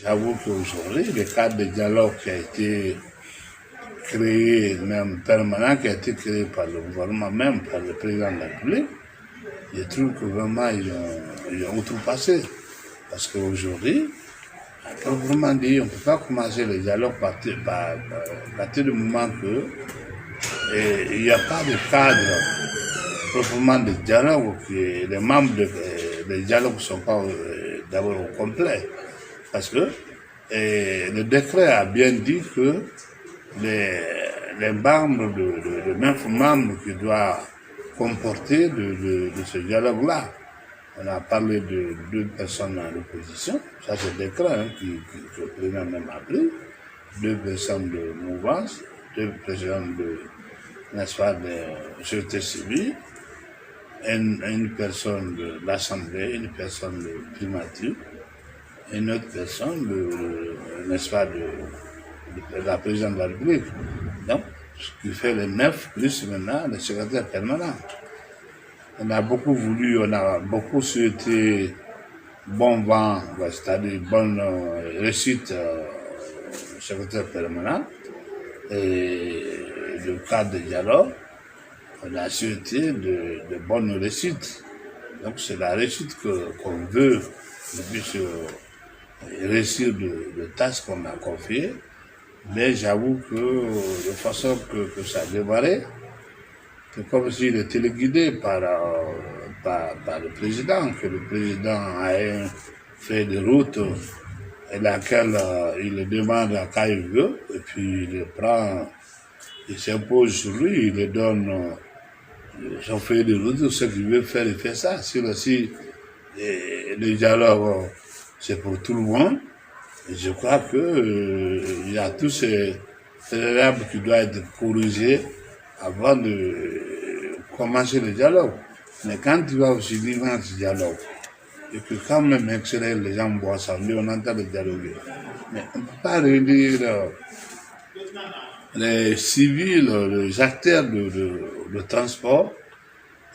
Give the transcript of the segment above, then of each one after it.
j'avoue qu'aujourd'hui, le cadre de dialogue qui a été créé, même permanent, qui a été créé par le gouvernement, même par le président de la République, je trouve que vraiment ils ont outrepassé. Parce qu'aujourd'hui, proprement dit, on ne peut pas commencer le dialogue à partir du moment que il n'y a pas de cadre proprement de dialogue, que les membres du dialogue ne sont pas d'abord au complet. Parce que le décret a bien dit que les membres, le même membre qui doit comporter de ce dialogue-là. On a parlé de 2 personnes à l'opposition, ça c'est le décret que le président même a pris, 2 personnes de mouvance, 2 personnes n'est-ce pas, de société civile, une personne de l'Assemblée, une personne de primature, une autre personne n'est-ce pas, de la présidente de la République. Donc, ce qui fait les 9 plus maintenant le secrétaire permanent. On a beaucoup voulu, on a beaucoup souhaité bon vent, c'est-à-dire bonne réussite au secrétaire permanent et le cadre de dialogue. On a souhaité de bonnes réussites. Donc c'est la réussite qu'on veut qu'il puisse réussir de tâches qu'on a confiées. Mais j'avoue que de façon que ça a démarré, c'est comme s'il était téléguidé par le président, que le président a un fait de route et laquelle il le demande à quand il veut, et puis il le prend, il s'impose sur lui, il le donne son fait de route, ce qu'il veut faire, il fait ça. Si le dialogue, c'est pour tout le monde, et je crois que il y a tous ces préalables qui doivent être corrigés avant de commencer le dialogue. Mais quand tu vas aussi vivre dans ce dialogue, et que quand même extérieur, les gens boivent ça, on entend le dialoguer. Mais on ne peut pas réunir les civils, les acteurs de transport,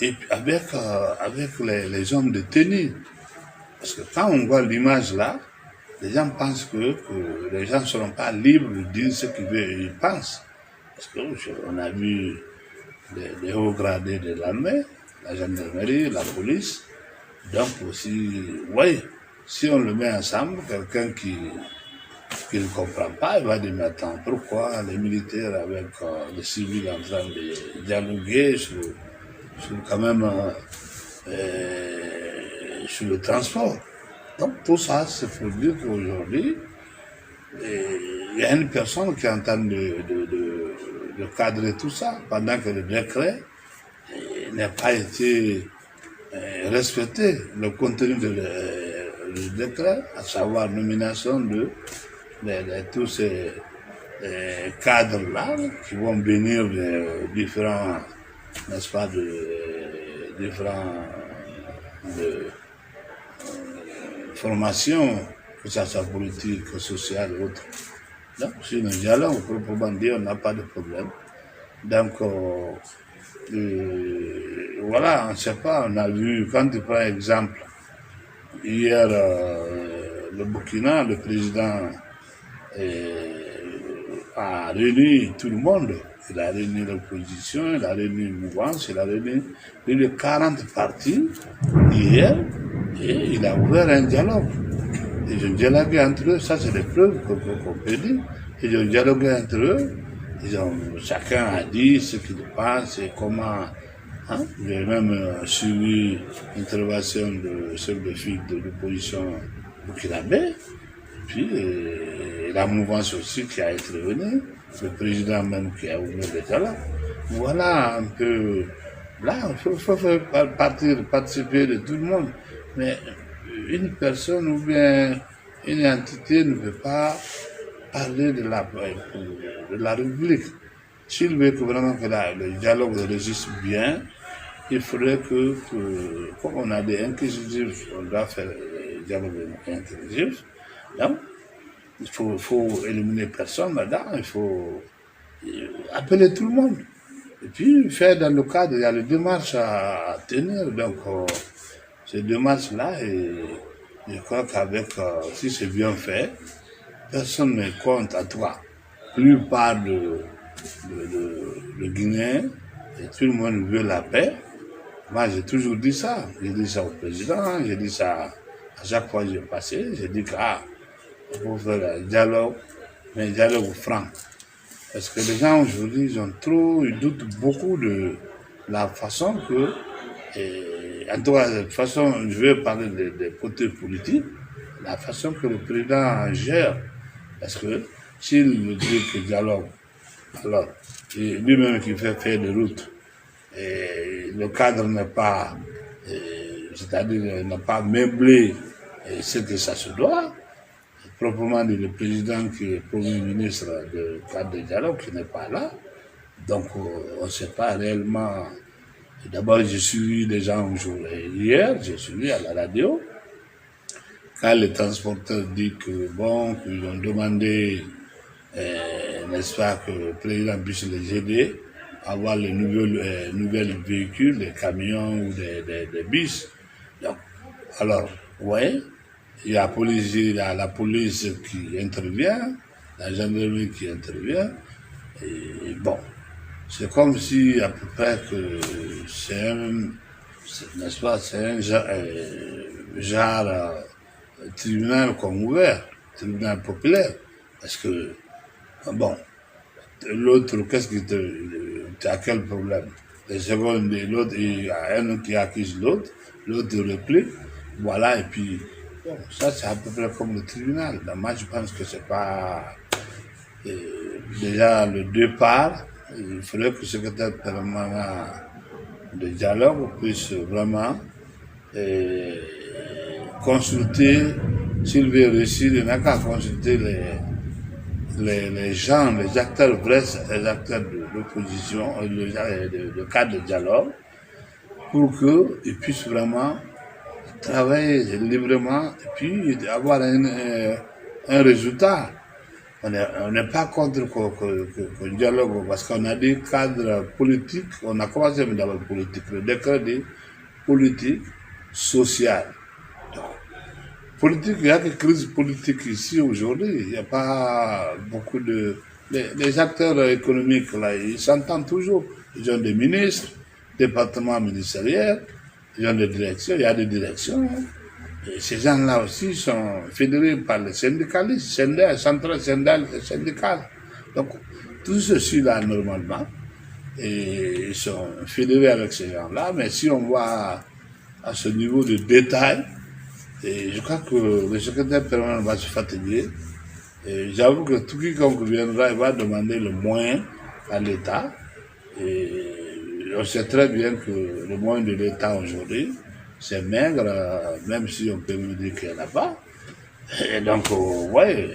et puis avec les hommes de tenue. Parce que quand on voit l'image là, les gens pensent que les gens ne seront pas libres de dire ce qu'ils pensent. Parce qu'on a vu les hauts gradés de l'armée, la gendarmerie, la police. Donc aussi, oui, si on le met ensemble, quelqu'un qui ne comprend pas, il va dire, mais attends, pourquoi les militaires avec les civils en train de dialoguer sur quand même sur le transport. Donc tout ça, c'est pour dire qu'aujourd'hui, il y a une personne qui est en train de cadrer tout ça, pendant que le décret n'a pas été respecté. Le contenu du décret, à savoir nomination de tous ces cadres-là qui vont venir de différents, n'est-ce pas, formations, que ce soit politique, sociale ou autre. Donc, sur le dialogue, proprement dit, on n'a pas de problème. Donc, voilà, on ne sait pas, on a vu, quand tu prends exemple, hier, le Burkina, le président a réuni tout le monde. Il a réuni l'opposition, il a réuni le mouvance, il a réuni plus de 40 partis hier, et il a ouvert un dialogue. Ils ont dialogué entre eux, ça c'est des preuves qu'on peut dire. Ils ont dialogué entre eux, chacun a dit ce qu'il pense et comment. Hein? J'ai même suivi l'intervention de chef de file de l'opposition burkinabé, puis la mouvance aussi qui a intervenu, le président même qui a ouvert le dialogue. Voilà un peu. Là, il faut faire participer de tout le monde. Mais une personne ou bien une entité ne peut pas parler de la République. S'il veut que vraiment que le dialogue résiste bien, il faudrait que comme on a des inquisitifs, on doit faire le dialogue inquisitif. Donc, il faut éliminer personne là-dedans, il faut appeler tout le monde. Et puis, faire dans le cadre, il y a les démarches à tenir. Donc, ces démarches-là, Je crois qu'avec, si c'est bien fait, personne ne compte à toi. Plus part de Guinéens, et tout le monde veut la paix. Moi, j'ai toujours dit ça. J'ai dit ça au président, j'ai dit ça à chaque fois que j'ai passé. J'ai dit qu'il faut faire un dialogue, mais un dialogue franc. Parce que les gens aujourd'hui, ils doutent beaucoup de la façon que, en tout cas, de toute façon, je vais parler des côtés politiques, la façon que le président gère. Parce que s'il dit que dialogue, alors, lui-même qui fait faire des routes, et le cadre n'est pas, c'est-à-dire n'a pas meublé ce que ça se doit, proprement dit le président qui est premier ministre du cadre de dialogue qui n'est pas là, donc on ne sait pas réellement. D'abord, j'ai suivi des gens hier, j'ai suivi à la radio, quand les transporteurs disent que bon, qu'ils ont demandé, n'est-ce pas, que le président puisse les aider à avoir les nouvelles véhicules, des camions ou des bus. Donc, alors, ouais, il y a la police qui intervient, la gendarmerie qui intervient, et bon, c'est comme si à peu près que n'est-ce pas, c'est un genre tribunal comme ouvert, tribunal populaire. Parce que, bon, l'autre, qu'est-ce qui tu as quel problème? Les secondes, l'autre, il y a un qui accuse l'autre réplique, voilà, et puis, bon, ça c'est à peu près comme le tribunal. Donc, moi, je pense que c'est pas déjà le départ. Il faudrait que le secrétaire permanent de dialogue puisse vraiment consulter, s'il veut réussir, il n'a qu'à consulter les gens, les acteurs vrais, les acteurs de l'opposition, le cadre de dialogue, pour qu'ils puissent vraiment travailler librement et puis avoir un résultat. On n'est pas contre qu'on dialogue parce qu'on a des cadres politiques, on a commencé avec la politique, le décret de politique sociale. Politique, il y a des crises politiques ici aujourd'hui. Il n'y a pas beaucoup de... Les acteurs économiques, là, ils s'entendent toujours. Ils ont des ministres, départements ministériels, ils ont des directions, il y a des directions. Et ces gens-là aussi sont fédérés par les syndicalistes, centrales syndicales. Donc, tout ceci-là, normalement, et ils sont fédérés avec ces gens-là. Mais si on voit à ce niveau de détail, et je crois que le secrétaire permanent va se fatiguer. Et j'avoue que tout quiconque viendra, il va demander le moyen à l'État. Et on sait très bien que le moyen de l'État aujourd'hui, c'est maigre, même si on peut me dire qu'il n'y en a pas. Et donc, ouais,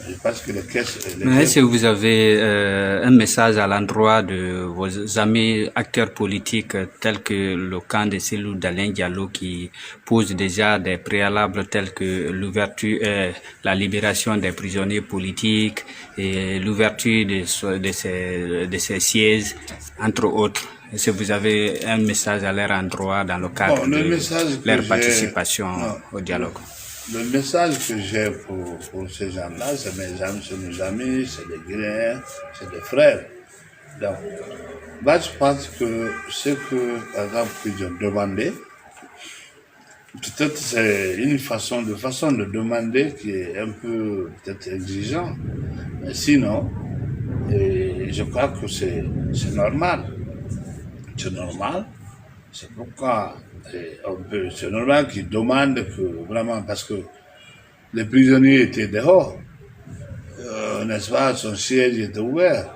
je pense que les caisses... Mais est-ce que vous avez un message à l'endroit de vos amis acteurs politiques tels que le camp de Cellou d'Alain Diallo qui pose déjà des préalables tels que l'ouverture, la libération des prisonniers politiques et l'ouverture de ces sièges, entre autres? Est-ce que vous avez un message à leur endroit dans le cadre de leur participation au dialogue? Le message que j'ai pour ces gens-là, c'est mes amis, c'est nos amis, c'est des Guinéens, c'est des frères. Donc, moi, je pense que ce que, par exemple, qu'ils ont demandé, peut-être c'est une façon de demander qui est un peu peut-être exigeant. Mais sinon, je crois que c'est normal. C'est normal. C'est pourquoi c'est normal qu'ils demandent que vraiment, parce que les prisonniers étaient dehors, n'est-ce pas, son siège était ouvert,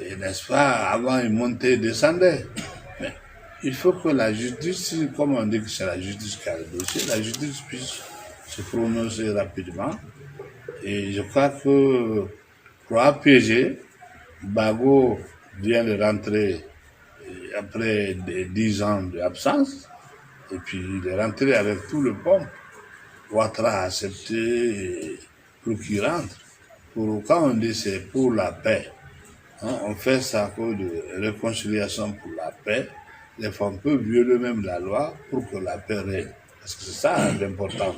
et n'est-ce pas, avant ils montaient et descendaient. Mais il faut que la justice, comme on dit que c'est la justice qui a le dossier, la justice puisse se prononcer rapidement. Et je crois que pour apaiser, Bago vient de rentrer après 10 ans d'absence, et puis il est rentré avec tout le pompe. Ouattara a accepté pour qu'il rentre. Quand on dit c'est pour la paix, hein, on fait ça à cause de réconciliation pour la paix. Les femmes peuvent violer même la loi pour que la paix règne. Parce que c'est ça l'important.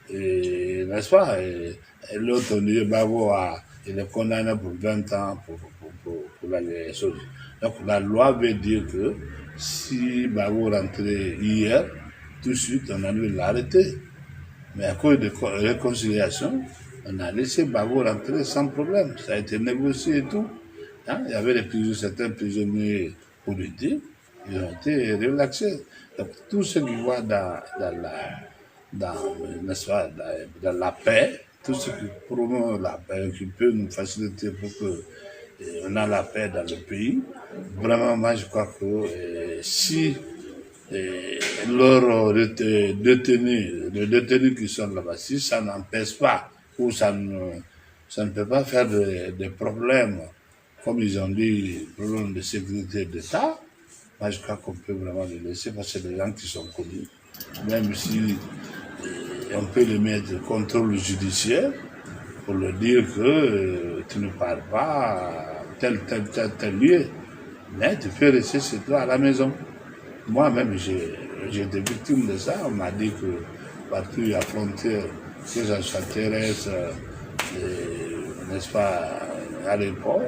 Et, n'est-ce pas? Et l'autre, on dit, Babo, il est condamné pour 20 ans pour les choses. Donc la loi veut dire que si Babo rentrait hier, tout de suite, on a dû l'arrêter. Mais à cause de réconciliation, on a laissé Babo rentrer sans problème. Ça a été négocié et tout. Hein? Il y avait certains prisonniers politiques, ils ont été relaxés. Donc tout ce qui va dans la paix, tout ce qui promeut la paix, qui peut nous faciliter pour que on a la paix dans le pays. Vraiment, moi je crois que si leurs détenus, les détenus qui sont là-bas, si ça n'empêche pas ou ça ne peut pas faire des problèmes, comme ils ont dit, problèmes de sécurité d'État, moi je crois qu'on peut vraiment les laisser parce que c'est des gens qui sont connus. Même si on peut les mettre au contrôle judiciaire pour leur dire que tu ne pars pas tel lieu, mais tu peux rester chez toi à la maison. Moi-même, j'ai été victime de ça. On m'a dit que partout il y a frontière, que ça soit terrestre, n'est-ce pas, à l'époque,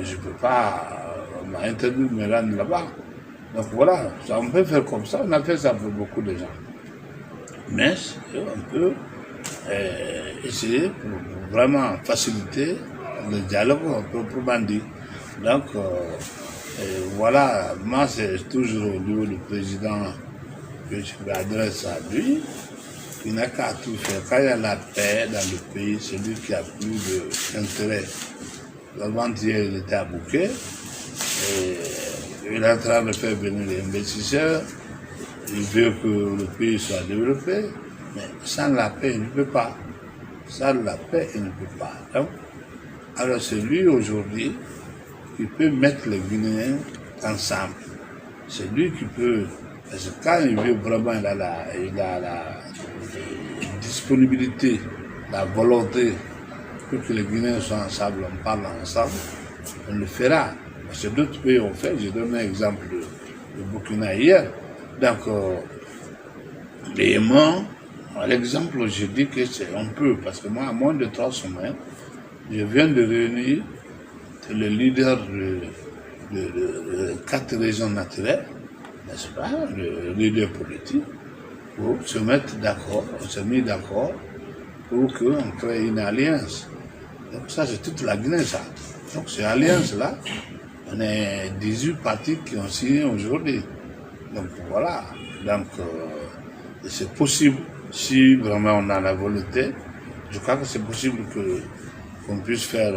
je ne peux pas, on m'a interdit de me rendre là-bas. Donc voilà, ça, on peut faire comme ça, on a fait ça pour beaucoup de gens. Mais on peut essayer pour vraiment faciliter le dialogue proprement dit. Donc, voilà, moi c'est toujours au niveau du président que je m'adresse à lui. Il n'a qu'à tout faire. Quand il y a la paix dans le pays, c'est lui qui a plus d'intérêt. L'avant-hier, il était à Bouquet. Il est en train de faire venir les investisseurs. Il veut que le pays soit développé. Mais sans la paix, il ne peut pas. Sans la paix, il ne peut pas. Donc, alors c'est lui aujourd'hui qui peut mettre les Guinéens ensemble. C'est lui qui peut, parce que quand il veut vraiment, il a la disponibilité, la volonté pour que les Guinéens soient ensemble, on parle ensemble, on le fera. Parce que d'autres pays ont fait, j'ai donné un exemple de Burkina hier. Donc, les morts, l'exemple, je dis que c'est on peut, parce que moi, à moins de 3 semaines, je viens de réunir les leaders de 4 régions naturelles, n'est-ce pas, le leader politique, pour se mettre d'accord, on s'est mis d'accord pour qu'on crée une alliance. Donc ça, c'est toute la Guinée, ça. Donc cette alliance-là, on est 18 partis qui ont signé aujourd'hui. Donc voilà, donc c'est possible, si vraiment on a la volonté, je crois que c'est possible qu'on puisse faire,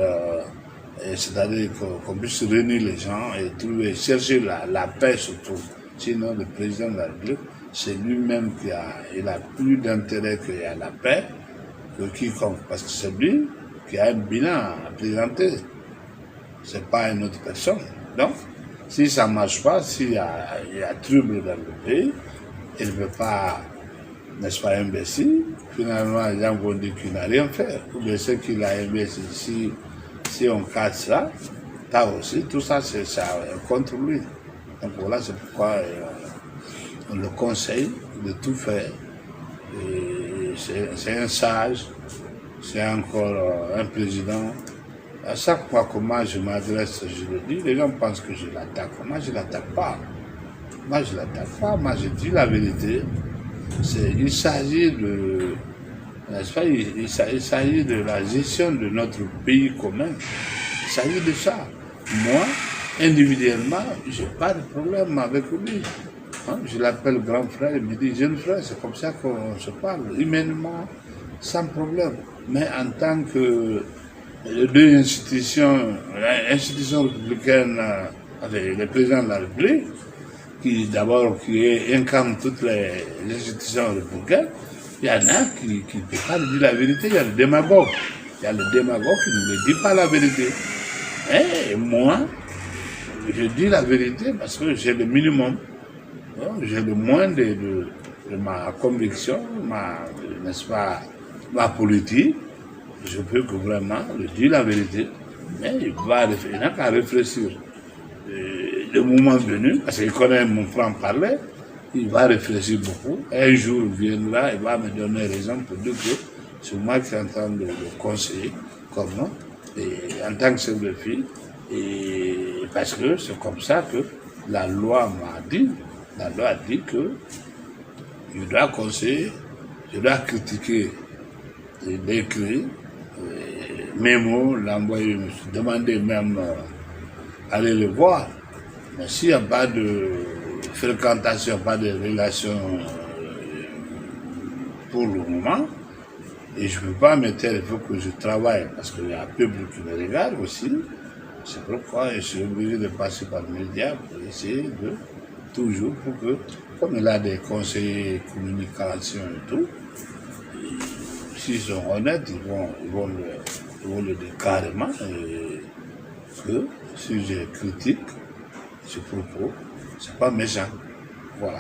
c'est-à-dire qu'on puisse réunir les gens et chercher la paix surtout. Sinon, le président de la République, c'est lui-même qui a plus d'intérêt qu'il y a la paix que quiconque, parce que c'est lui qui a un bilan à présenter. C'est pas une autre personne. Donc, si ça ne marche pas, s'il y a trouble dans le pays, il ne veut pas, n'est-ce pas, imbécile. Finalement, les gens vont dire qu'il n'a rien fait. Ou bien ceux qui l'ont investi, si on casse ça, aussi, tout ça, c'est ça contre lui. Donc voilà, c'est pourquoi on le conseille de tout faire. C'est un sage, c'est encore un président. À chaque fois que moi je m'adresse, je le dis, les gens pensent que je l'attaque. Moi je ne l'attaque pas. Moi je ne l'attaque pas, moi je dis la vérité. Il s'agit de, n'est-ce pas, il s'agit de la gestion de notre pays commun. Il s'agit de ça. Moi, individuellement, je n'ai pas de problème avec lui. Hein? Je l'appelle grand frère, il me dit jeune frère, c'est comme ça qu'on se parle, humainement, sans problème. Mais en tant que les deux institutions, l'institution républicaine, avec le président de la République, qui incarne toutes les institutions républicaines, il y en a qui ne peuvent pas dire la vérité, il y a le démagogue. Il y a le démagogue qui ne dit pas la vérité. Et moi, je dis la vérité parce que j'ai le minimum, j'ai le moins de ma conviction, n'est-ce pas, ma politique. Je peux que vraiment le dire la vérité, mais il n'a qu'à réfléchir. Le moment venu, parce qu'il connaît mon franc-parler, il va réfléchir beaucoup. Un jour, il viendra, il va me donner raison pour dire que c'est moi qui suis en train de le conseiller, comme non, et en tant que chef de file, et parce que c'est comme ça que la loi m'a dit, la loi a dit que je dois conseiller, je dois critiquer l'écrit, mémo, l'envoyer, demander même aller le voir. Mais s'il n'y a pas de fréquentation, pas de relation pour le moment, et je ne peux pas me taire, il faut que je travaille, parce qu'il y a un peuple qui me regarde aussi. C'est pourquoi je suis obligé de passer par les médias pour essayer de toujours, pour que, comme il a des conseillers communication et tout, s'ils sont honnêtes, ils vont le dire carrément, et que si je critique ce propos, c'est pas méchant. Voilà.